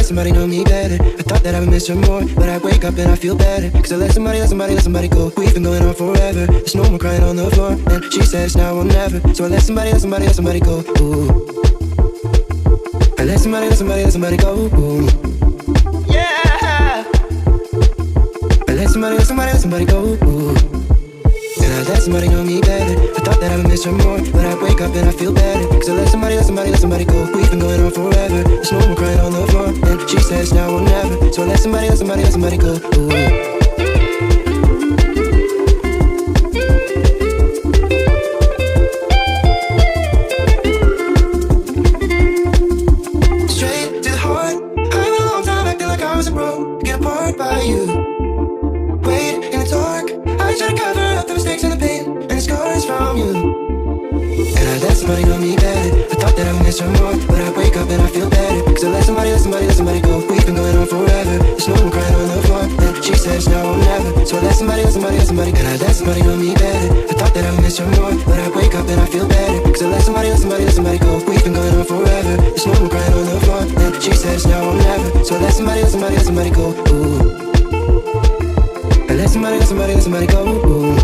Somebody know me better. I thought that I would miss her more, but I wake up and I feel better. Cause I let somebody go. We've been going on forever. There's no more crying on the floor. And she says now or never. So I let somebody go. Ooh. I let somebody go. Ooh. Yeah. I let somebody go. Ooh. And I let somebody know me better. I thought that I would miss her more, but I wake up and I feel better. Cause I let somebody go. We've been going on forever. There's no more crying on the floor. And she says now or never. So I let somebody go. Ooh. Straight to the heart. I've been a long time acting like I was a bro. Get apart by you. Wait in the dark. I try to cover up the mistakes and the pain and the scars from you. And I let somebody know me better. I thought that I would miss her more, but I wake up and I feel better. Cause I let somebody go. We've been going on forever. There's no one crying on the floor. And she says now or never. So I let somebody. And I let somebody know me better. I thought that I would miss her more, but I wake up and I feel better. Cause I let somebody go. We've been going on forever. There's no one crying on the floor. And she says now or never. So I let somebody go. Ooh. I let somebody go. Ooh.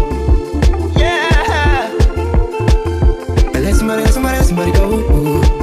Yeah. I let somebody go. Ooh.